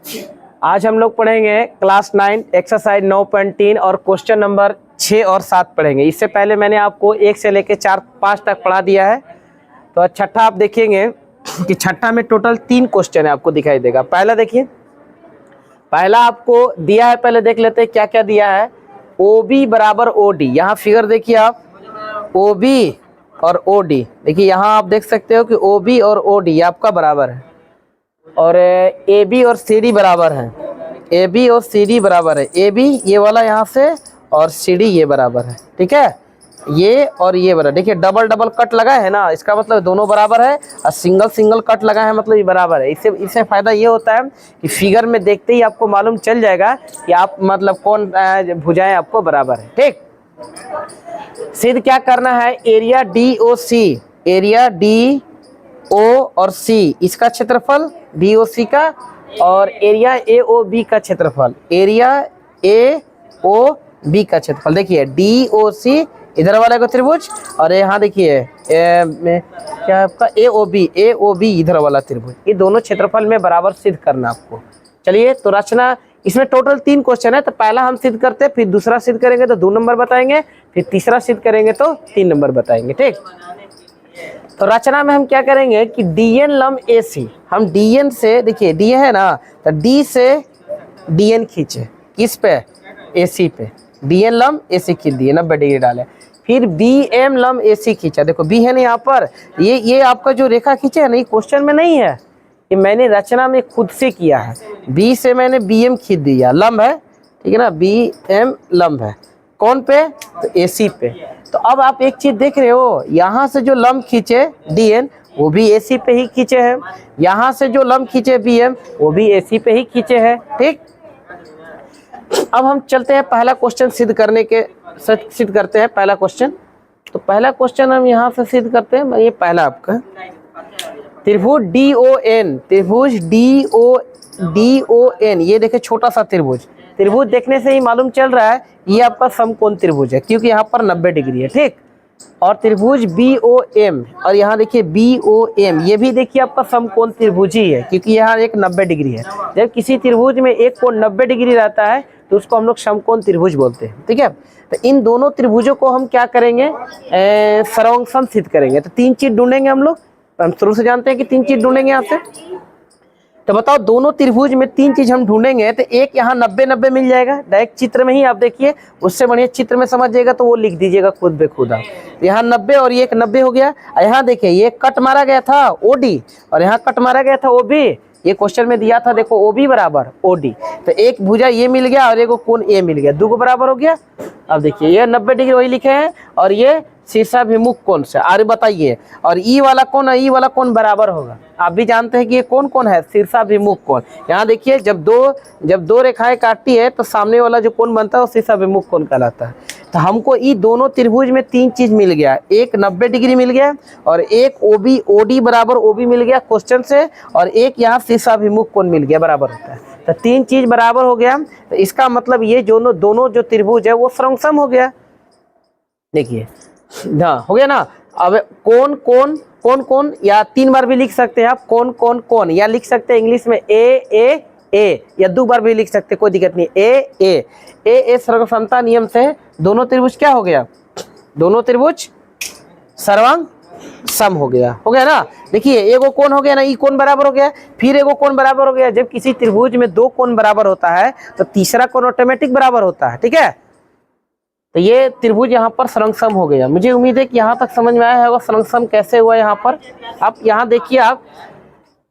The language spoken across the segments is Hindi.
आज हम लोग पढ़ेंगे क्लास 9 एक्सरसाइज 9.3 और क्वेश्चन नंबर 6 और 7 पढ़ेंगे। इससे पहले मैंने आपको 1 से लेकर 4-5 तक पढ़ा दिया है। तो छठा आप देखेंगे कि छठा में टोटल 3 क्वेश्चन है, आपको दिखाई देगा। पहला देखिए, पहला आपको दिया है, पहले देख लेते हैं क्या क्या दिया है। OB बराबर OD, यहाँ फिगर देखिए आप, OB और OD। देखिए यहाँ आप देख सकते हो कि OB और OD आपका बराबर है, और AB और CD बराबर है। AB और CD बराबर है, AB ये वाला यहाँ से और CD ये बराबर है, ठीक है। ये और ये बराबर, देखिए डबल डबल कट लगा है ना, इसका मतलब दोनों बराबर है, और सिंगल सिंगल कट लगा है मतलब ये बराबर है। इससे फायदा ये होता है कि फिगर में देखते ही आपको मालूम चल जाएगा कि आप मतलब कौन भुजाएं आपको बराबर है, ठीक। सिद्ध क्या करना है, एरिया DOC, एरिया DO और C इसका क्षेत्रफल DOC का, और एरिया AOB का क्षेत्रफल, एरिया AOB का क्षेत्रफल। देखिए DOC इधर वाला को त्रिभुज, और यहाँ देखिए क्या आपका AOB इधर वाला त्रिभुज, ये दोनों क्षेत्रफल में बराबर सिद्ध करना आपको। चलिए तो रचना, इसमें टोटल 3 क्वेश्चन है। तो पहला हम सिद्ध करते हैं, फिर दूसरा सिद्ध करेंगे तो 2 नंबर बताएंगे, फिर तीसरा सिद्ध करेंगे तो 3 नंबर बताएंगे, ठीक। तो रचना में हम क्या करेंगे कि DN लंब AC, हम DN से, देखिए D है ना, तो D से DN खींचे, किस पे, AC पे। DN लंब AC खींच दिए, 90 डिग्री डाले। फिर BM लंब AC खींचा, देखो B है ना यहाँ पर, ये आपका जो रेखा खींचे है ना, ये क्वेश्चन में नहीं है, ये मैंने रचना में खुद से किया है। B से मैंने BM खींच दिया, लंब है, ठीक है ना, BM लंब है, कौन पे, तो AC पे। तो अब आप एक चीज देख रहे हो, यहाँ से जो लंब खींचे DN वो भी AC पे ही खींचे हैं, यहाँ से जो लंब खींचे BM वो भी AC पे ही खींचे हैं, ठीक। अब हम चलते हैं पहला क्वेश्चन सिद्ध करते हैं पहला क्वेश्चन। तो पहला क्वेश्चन हम यहाँ से सिद्ध करते हैं। ये पहला आपका त्रिभुज DON, ये देखिए छोटा सा त्रिभुज देखने से ही मालूम चल रहा है ये आपका समकोण त्रिभुज है, क्योंकि यहाँ पर 90 डिग्री है, ठीक। और त्रिभुज BOM, और यहाँ देखिए BOM, ये भी देखिए आपका समकोण त्रिभुज ही है, क्योंकि यहाँ एक 90 डिग्री है। जब किसी त्रिभुज में एक कोण 90 डिग्री रहता है तो उसको हम लोग समकोण त्रिभुज बोलते हैं, ठीक है। तो इन दोनों त्रिभुजों को हम क्या करेंगे, सर्वसम सिद्ध करेंगे। तो 3 चीज ढूंढेंगे हम लोग, हम शुरू से जानते हैं कि 3 चीज ढूंढेंगे यहाँ से। तो बताओ, दोनों त्रिभुज में 3 चीज हम ढूंढेंगे, तो एक यहाँ 90-90 मिल जाएगा, डायरेक्ट चित्र में ही आप देखिए, उससे बढ़िया चित्र में समझ जाएगा तो वो लिख दीजिएगा खुद बे खुद आप। यहाँ 90 और ये एक 90 हो गया। यहाँ देखिए ये कट मारा गया था OD, और यहाँ कट मारा गया था OB, ये क्वेश्चन में दिया था, देखो OB बराबर OD, तो एक भुजा ये मिल गया और एक कोण A मिल गया, 2 को बराबर हो गया। अब देखिए ये 90 डिग्री वही लिखे हैं, और ये शीर्षाभिमुख कोण से। अरे बताइए, और ई वाला कोण बराबर होगा, आप भी जानते हैं कि ये कौन है, शीर्षाभिमुख कोण। यहाँ देखिए जब दो रेखाएं काटती है तो सामने वाला जो कोण बनता है वो शीर्षाभिमुख कोण कहलाता है। तो हमको ये दोनों त्रिभुज में 3 चीज मिल गया, एक 90 डिग्री मिल गया, और एक OD बराबर OB मिल गया क्वेश्चन से, और एक यहाँ शीर्षाभिमुख कोण मिल गया, बराबर होता है। तो 3 चीज बराबर हो गया, तो इसका मतलब ये दोनों जो त्रिभुज है वो सर्वसम हो गया। देखिए हाँ हो गया ना। अब कौन या 3 बार भी लिख सकते हैं आप, कौन, या लिख सकते हैं इंग्लिश में A, या 2 बार भी लिख सकते हैं, कोई दिक्कत नहीं। A सर्वसमता नियम से दोनों त्रिभुज क्या हो गया, दोनों त्रिभुज सर्वसम हो गया ना। देखिए एगो कोण हो गया ना, ई कोण बराबर हो गया, फिर एगो कोण बराबर हो गया। जब किसी त्रिभुज में 2 कोण बराबर होता है तो तीसरा कोण ऑटोमेटिक बराबर होता है, ठीक है। तो ये त्रिभुज यहाँ पर सर्वसम हो गया। मुझे उम्मीद है कि यहाँ तक समझ में आया होगा सर्वसम कैसे हुआ। यहाँ पर आप यहाँ देखिए आप,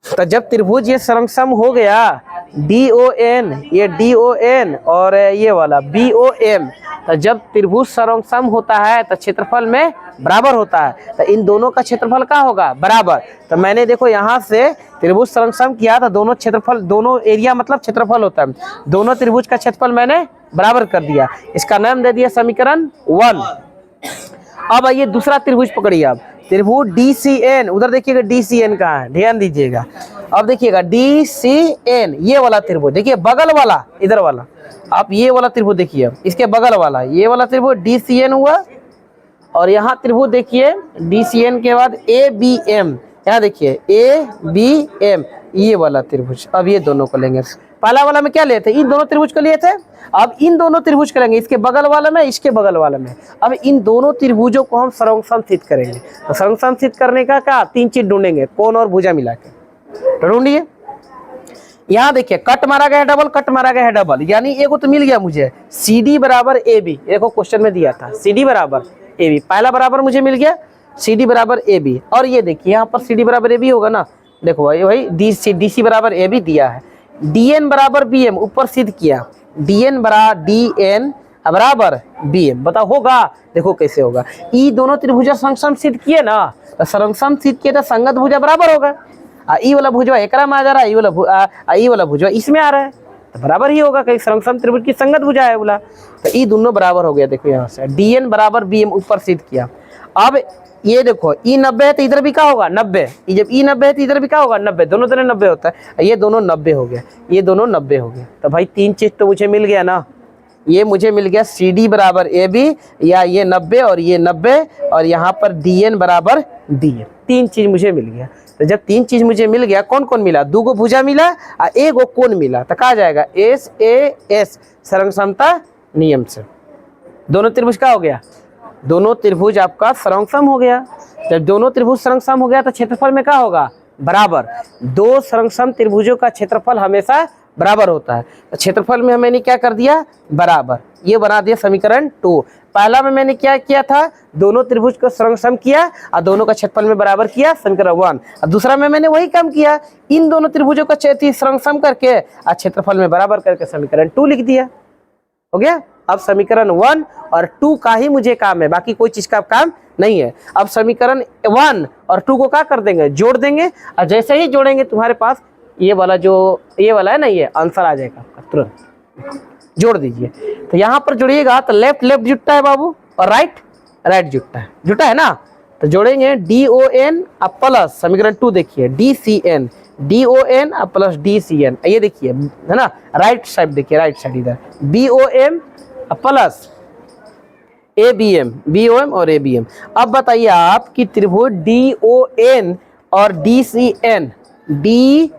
तो जब त्रिभुज ये सर्वसम हो गया, DON, ये DON और ये वाला BOM, तो जब त्रिभुज सर्वसम होता है तो क्षेत्रफल में बराबर होता है। तो इन दोनों का क्षेत्रफल क्या होगा, बराबर। तो मैंने देखो यहाँ से त्रिभुज सर्वसम किया था, दोनों क्षेत्रफल, दोनों एरिया मतलब क्षेत्रफल होता है, दोनों त्रिभुज का क्षेत्रफल मैंने बराबर कर दिया, इसका नाम दे दिया समीकरण 1। अब आइए दूसरा त्रिभुज पकड़िए आप, त्रिभुज DCN, उधर देखिएगा DCN कहाँ है, ध्यान दीजिएगा। अब देखिएगा DCN, ये वाला त्रिभुज, देखिए बगल वाला, इधर वाला, आप ये वाला त्रिभुज देखिए, इसके बगल वाला ये वाला त्रिभुज DCN हुआ। और यहाँ त्रिभुज देखिए DCN के बाद ABM, यहाँ देखिए ए बी एम, ये वाला त्रिभुज। अब ये दोनों को लेंगे, पहला वाला में क्या लिए थे, इन दोनों त्रिभुज को लिए थे। अब इन दोनों त्रिभुज को लेंगे, इसके बगल वाला में, इसके बगल वाला में। अब इन दोनों त्रिभुजों को हम सर्वसमस्थित करेंगे। तो सर्वसमस्थित करने का क्या, 3 चीज ढूंढेंगे, कोण और भुजा मिला के। तो ढूंढिए, यहाँ देखिए कट मारा गया है डबल, कट मारा गया है डबल, यानी एगो तो मिल गया मुझे, सी डी बराबर ए बी। देखो क्वेश्चन में दिया था सी डी बराबर ए बी, पहला बराबर मुझे मिल गया सी डी बराबर ए बी। और ये देखिए यहाँ पर सी डी बराबर ए बी होगा ना, देखो भाई डी सी बराबर ए बी दिया है। डी एन बराबर बी एम ऊपर सिद्ध किया, डी एन बराबर बी एम, बताओ होगा, देखो कैसे होगा। ई दोनों त्रिभुजा संगसम सिद्ध किए ना, तो संगसम सिद्ध किए तो संगत भुजा बराबर होगा। ई वाला भुजवा एकरा में आ जा रहा है, ई वाला भुजवा इसमें आ रहा है, तो बराबर ही होगा, कहीं संगसम त्रिभुज की संगत भुजा है बोला। तो ई दोनों बराबर हो गया। देखो यहाँ से डी एन बराबर बी एम ऊपर सिद्ध किया। अब ये देखो ई 90 है तो इधर भी क्या होगा 90, जब ई 90 है तो इधर भी क्या होगा 90, दोनों तरह 90 होता है। ये दोनों 90 हो गया, ये दोनों 90 हो गया। तो भाई 3 चीज तो मुझे मिल गया ना, ये मुझे मिल गया सी डी बराबर ए बी, या ये 90 और ये 90, और यहाँ पर डी एन बराबर डी एम, 3 चीज मुझे मिल गया। तो जब 3 चीज मुझे मिल गया, कौन कौन मिला, 2 गो भुजा मिला और 1 गो कोण मिला, तो कहा जाएगा एस ए एस सर्वसमता नियम से। दोनों त्रिभुज का हो गया, दोनों त्रिभुज आपका सर्वसम हो गया। जब दोनों त्रिभुज सर्वसम हो गया तो क्षेत्रफल में क्या होगा, बराबर। 2 सर्वसम त्रिभुजों का क्षेत्रफल हमेशा बराबर होता है। तो क्षेत्रफल में मैंने क्या कर दिया, बराबर, ये बना दिया समीकरण 2। पहला में मैंने क्या किया था, दोनों त्रिभुज को सर्वसम किया और दोनों का क्षेत्रफल में बराबर किया, समीकरण 1। और दूसरा में मैंने वही काम किया, इन दोनों त्रिभुजों का सर्वसम करके और क्षेत्रफल में बराबर करके समीकरण 2 लिख दिया, हो गया। अब समीकरण 1 और 2 का ही मुझे काम है, बाकी कोई चीज का काम नहीं है। अब समीकरण 1 और 2 को क्या कर देंगे, जोड़ देंगे, और जैसे ही जोड़ेंगे तुम्हारे पास ये वाला जो ये वाला है ना, ये आंसर आ जाएगा आपका तुरंत। जोड़ दीजिए, तो यहाँ पर जोड़िएगा तो लेफ्ट लेफ्ट जुटता है बाबू, और राइट राइट जुटता है ना। तो जोड़ेंगे डी ओ एन प्लस समीकरण 2 देखिए D C N, D O N plus D C N, ये देखिए है ना, राइट साइड देखिए, राइट साइड इधर B O M plus A B M, B O M और ए बी एम। अब बताइए आप कि त्रिभुज डी ओ एन और D C N, D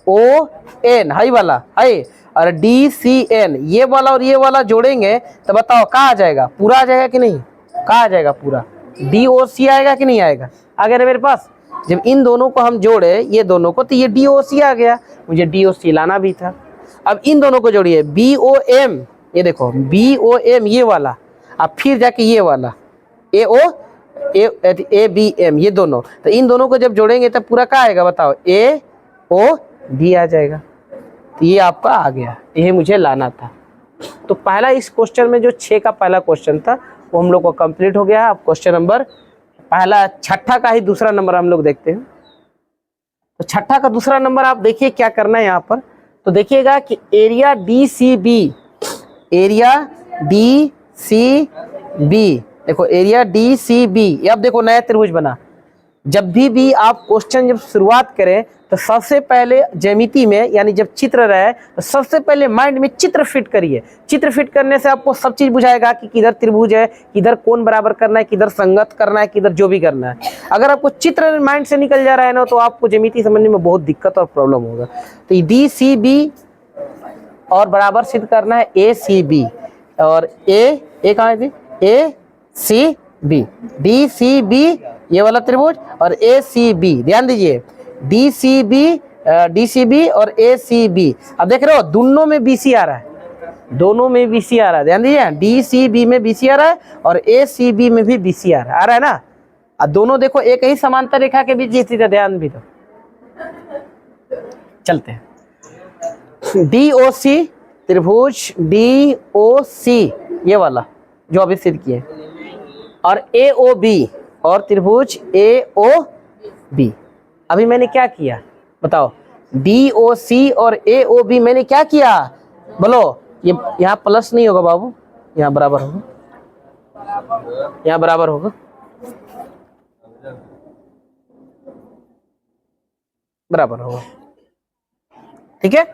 O N हाई वाला हाई और डी सी एन, ये वाला और ये वाला जोड़ेंगे तो बताओ कहाँ आ जाएगा, पूरा आ जाएगा कि नहीं, कहाँ आ जाएगा पूरा, डी ओ सी आएगा कि नहीं आएगा, आ गया ना मेरे पास। जब इन दोनों को हम जोड़े ये दोनों को, तो ये डी ओ सी आ गया, मुझे डी ओ सी लाना भी था। अब इन दोनों को जोड़िए बी ओ एम, ये देखो बी ओ एम ये वाला, अब फिर जाके ये वाला ए ओ ए बी एम, ये दोनों, तो इन दोनों को जब जोड़ेंगे तब पूरा क्या आएगा बताओ, ए ओ बी आ जाएगा। तो ये आपका आ गया, ये मुझे लाना था। तो पहला इस क्वेश्चन में जो 6 का पहला क्वेश्चन था वो हम लोग को कंप्लीट हो गया। अब क्वेश्चन नंबर पहला, छठा का ही दूसरा नंबर हम लोग देखते हैं। तो छठा का दूसरा नंबर आप देखिए क्या करना है यहाँ पर। तो देखिएगा कि area D C B, area D C B, देखो एरिया डी सी बी, अब देखो नया त्रिभुज बना। जब भी आप क्वेश्चन जब शुरुआत करें तो सबसे पहले ज्यामिति में, यानी जब चित्र रहे तो सबसे पहले माइंड में चित्र फिट करिए। चित्र फिट करने से आपको सब चीज बुझाएगा कि किधर त्रिभुज है, किधर कोण बराबर करना है, किधर संगत करना है, किधर जो भी करना है। अगर आपको चित्र माइंड से निकल जा रहा है ना, तो आपको ज्यामिति समझने में बहुत दिक्कत और प्रॉब्लम होगा। तो डी सी बी और बराबर सिद्ध करना है ए सी बी, और ए कहाँ है, A C B, D C B ये वाला त्रिभुज और ए सी बी, ध्यान दीजिए डी सी बी और ए सी बी। अब देख रहे हो दोनों में बी सी आ रहा है, दोनों में बी सी आ रहा है, ध्यान दीजिए डी सी बी में बी सी आ रहा है और ए सी बी में भी बी सी आ रहा है ना। अब दोनों देखो एक ही समांतर रेखा के बीच स्थित है, ध्यान भी दो। चलते हैं डी ओ सी त्रिभुज डी ओ सी ये वाला जो अभी सिद्ध किए, और ए ओ बी और त्रिभुज ए ओ बी। अभी मैंने क्या किया बताओ, डी ओ सी और ए ओ बी मैंने क्या किया बोलो। ये यहाँ प्लस नहीं होगा बाबू, यहाँ बराबर होगा, यहाँ बराबर होगा, बराबर होगा, ठीक है।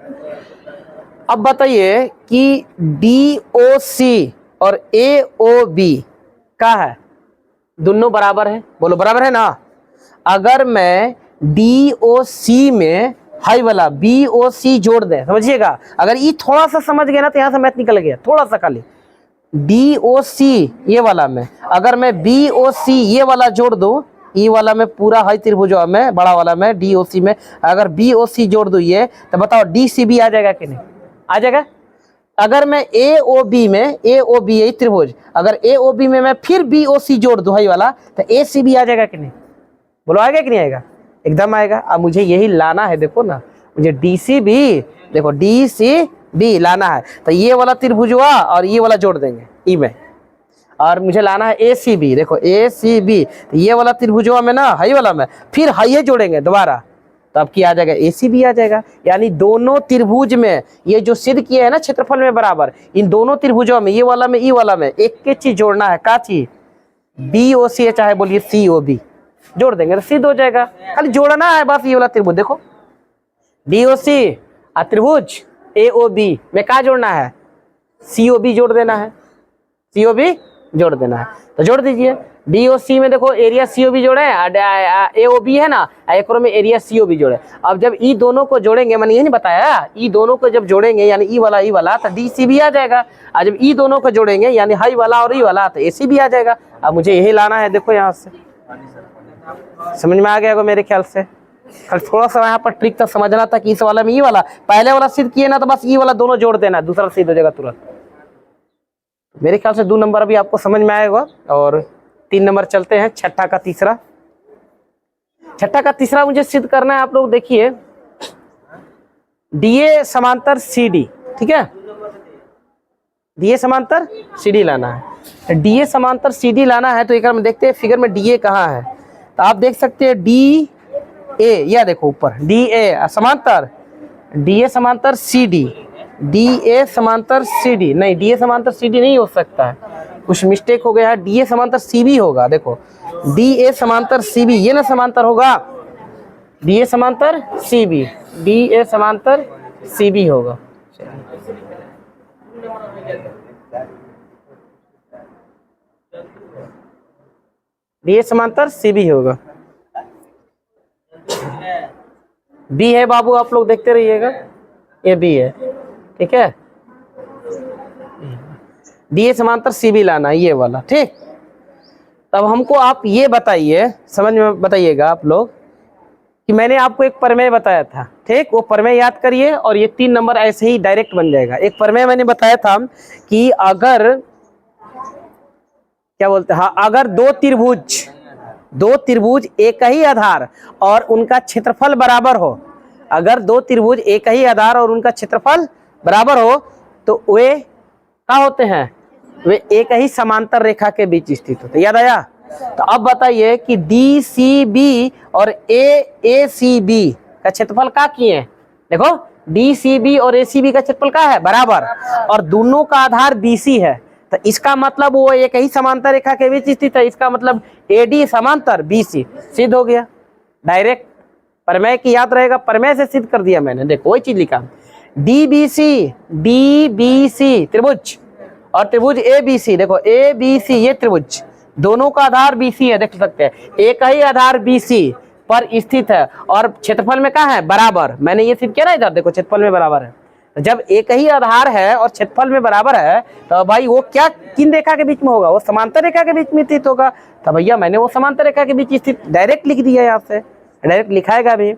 अब बताइए कि डी ओ सी और ए ओ बी क्या है, दोनों बराबर है, बोलो बराबर है ना। अगर मैं डी ओ सी में हाई वाला बी ओ सी जोड़ दें, समझिएगा। अगर ये थोड़ा सा समझ गया ना तो यहाँ से मैथ निकल गया, थोड़ा सा खाली। डी ओ सी ये वाला में अगर मैं बी ओ सी ये वाला जोड़ दूं, ई वाला में पूरा हाई त्रिभुज में बड़ा वाला में डी ओ सी में अगर बी ओ सी जोड़ दूं ये, तो बताओ डी सी बी आ जाएगा कि नहीं? आ जाएगा। अगर मैं ए ओ बी में ए ओ बी यही त्रिभुज, अगर ए ओ बी में मैं फिर बी ओ सी जोड़ दूं हाई वाला, तो ए सी बी आ जाएगा कि नहीं? बोलो आएगा कि नहीं आएगा? एकदम आएगा। अब मुझे यही लाना है, देखो ना, मुझे डी सी बी, देखो डी सी बी लाना है, तो ये वाला त्रिभुज हुआ और ये वाला जोड़ देंगे ई में, और मुझे लाना है ए सी बी, देखो ए सी बी, तो ये वाला त्रिभुज में ना हाई वाला में फिर हाई जोड़ेंगे दोबारा, तो अब क्या आ जाएगा? ए सी बी आ जाएगा। यानी दोनों त्रिभुज में ये जो सिद्ध किए हैं ना क्षेत्रफल में बराबर, इन दोनों त्रिभुजों में ये वाला में ई वाला में एक के चीज जोड़ना है, का चीज? बी ओ सी, चाहे बोलिए सी ओ बी, जोड़ देंगे तो सिद्ध हो जाएगा। खाली जोड़ना है बस। ये वाला त्रिभुज देखो डी ओ सी त्रिभुज ए ओ बी में क्या जोड़ना है? सी ओ बी जोड़ देना है, सी ओ बी जोड़ देना है, तो जोड़ दीजिए। डी ओ सी में देखो एरिया सी ओ बी जोड़े, ए ओ बी है ना, एक में एरिया सी ओ बी जोड़े। अब जब ई दोनों को जोड़ेंगे, मैंने ये नहीं बताया, ई दोनों को जब जोड़ेंगे यानी ई वाला तो डी सी बी आ जाएगा। और जब ई दोनों को जोड़ेंगे यानी हाई वाला और ई वाला, तो ए सी बी आ जाएगा। अब मुझे यही लाना है, देखो यहाँ से समझ में आ गया मेरे ख्याल से। खाली थोड़ा सा यहाँ पर ट्रिक था, समझना था कि इस वाला में ई वाला, पहले वाला सिद्ध किए ना तो बस ई वाला दोनों जोड़ देना, दूसरा सिद्ध हो जाएगा तुरंत। मेरे ख्याल से 2 नंबर अभी आपको समझ में आएगा। और 3 नंबर चलते हैं, छठा का तीसरा। छठा का तीसरा मुझे सिद्ध करना है, आप लोग देखिए डीए समांतर सी डी, ठीक है, डीए समांतर सी डी लाना है। डीए समांतर सी डी लाना है तो एक हम देखते हैं फिगर में डीए कहाँ है, तो आप देख सकते हैं डी ए, यह देखो ऊपर डी ए समांतर, डी ए समांतर सी डी, डी ए समांतर सी डी, नहीं डी ए समांतर सी डी नहीं हो सकता है, कुछ मिस्टेक हो गया है, डी ए समांतर सी बी होगा। देखो डी ए समांतर सी बी, ये ना समांतर होगा, डी ए समांतर सी बी, डी ए समांतर सी बी होगा। डी ए समांतर सी बी होगा। बी है बाबू, आप लोग देखते रहिएगा, ये बी है, ठीक है। डी ए समांतर सी बी लाना है ये वाला, ठीक। तब हमको आप ये बताइए, समझ में बताइएगा आप लोग कि मैंने आपको एक प्रमेय बताया था, ठीक, वो प्रमेय याद करिए और ये 3 नंबर ऐसे ही डायरेक्ट बन जाएगा। एक प्रमेय मैंने बताया था कि अगर क्या बोलते हैं, हाँ, अगर दो त्रिभुज एक ही आधार और उनका क्षेत्रफल बराबर हो, अगर 2 त्रिभुज एक ही आधार और उनका क्षेत्रफल बराबर हो तो वे क्या होते हैं? वे एक ही समांतर रेखा के बीच स्थित होते। याद आया? तो अब बताइए कि डी सी बी और ए सी बी का क्षेत्रफल क्या किए? देखो डी सी बी और ए सी बी का क्षेत्रफल क्या है? बराबर, और दोनों का आधार बी सी है, तो इसका मतलब वो एक ही समांतर रेखा के बीच स्थित है। इसका मतलब ए डी समांतर बी सी, सिद्ध हो गया डायरेक्ट। प्रमेय की याद रहेगा, प्रमेय से सिद्ध कर दिया मैंने। देखो वही चीज लिखा, डी बी सी त्रिभुज और त्रिभुज ए बी सी, देखो ए बी सी ये त्रिभुज, दोनों का आधार बी सी है, देख सकते हैं, एक ही आधार बी सी पर स्थित है और क्षेत्रफल में क्या है? बराबर। मैंने ये सिद्ध किया ना इधर, देखो क्षेत्रफल में बराबर है। जब एक ही आधार है और क्षेत्रफल में बराबर है तो भाई वो क्या किन रेखा के बीच में होगा? वो समांतर रेखा के बीच में स्थित होगा। तो भैया मैंने वो समांतर रेखा के बीच स्थित डायरेक्ट लिख दिया, यहाँ से डायरेक्ट लिखाएगा भी।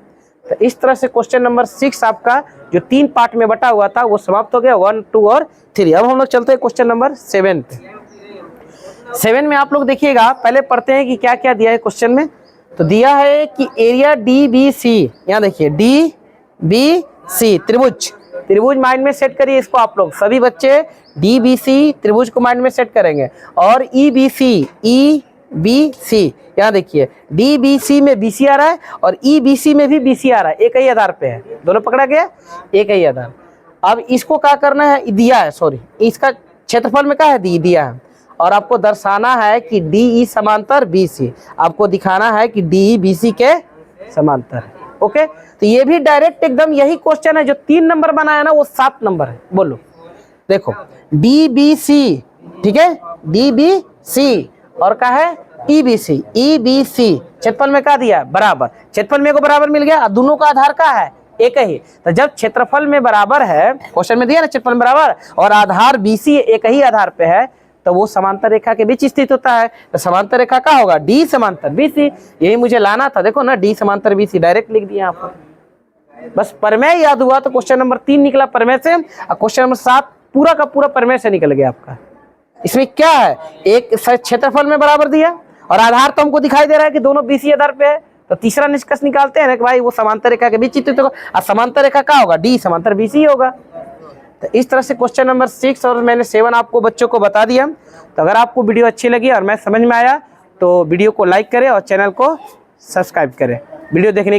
तो इस तरह से क्वेश्चन नंबर 6 आपका जो 3 पार्ट में बटा हुआ था वो समाप्त हो गया, 1, 2 और 3। अब हम लोग चलते हैं क्वेश्चन नंबर 7 पे। 7 में आप लोग देखिएगा, पहले पढ़ते हैं कि क्या क्या दिया है क्वेश्चन में। तो दिया है कि एरिया डी बी सी, यहाँ देखिए डी बी सी त्रिभुज माइंड में सेट करिए इसको आप लोग सभी बच्चे, डी बी सी त्रिभुज को माइंड में सेट करेंगे। और ई बी सी, यहाँ देखिए डी बी सी में बी सी आ रहा है और ई बी सी में भी बी सी आ रहा है, एक ही आधार पे है, दोनों पकड़ा गया एक ही आधार। अब इसको क्या करना है? दिया है, सॉरी, इसका क्षेत्रफल में क्या है? दिया है, और आपको दर्शाना है कि डी ई समांतर बी सी, आपको दिखाना है कि डी ई बी सी के समांतर है। ओके, तो ये भी डायरेक्ट एकदम यही क्वेश्चन है। जो 3 नंबर बनाया ना वो 7 नंबर है। बोलो, देखो डी बी सी, ठीक है, डी बी सी और क्या है? EBC, EBC क्षेत्रफल में क्या दिया बराबर, क्षेत्रफल में को बराबर मिल गया, दोनों का आधार का है एक ही। तो जब क्षेत्रफल में बराबर है, क्वेश्चन में दिया ना क्षेत्रफल में बराबर, और आधार BC एक ही आधार पे है, तो वो समांतर रेखा के बीच स्थित होता है। तो समांतर रेखा क्या होगा, D समांतर BC। यही मुझे लाना था, देखो ना D समांतर BC डायरेक्ट लिख दिया यहाँ पर। बस प्रमेय याद हुआ तो क्वेश्चन नंबर 3 निकला प्रमेय से, और क्वेश्चन नंबर 7 पूरा का पूरा प्रमेय से निकल गया आपका। इसमें क्या है, एक क्षेत्रफल में बराबर दिया और आधार तो हमको दिखाई दे रहा है कि दोनों BC आधार पे है, तो तीसरा निष्कर्ष निकालते हैं ना कि भाई वो समांतर रेखा के बीच चित्रित होगा, और समांतर रेखा क्या होगा, D समांतर BC होगा। तो इस तरह से क्वेश्चन नंबर 6 और मैंने 7 आपको बच्चों को बता दिया। तो अगर आपको वीडियो अच्छी लगी और मैं समझ में आया तो वीडियो को लाइक करें और चैनल को सब्सक्राइब करें। वीडियो देखने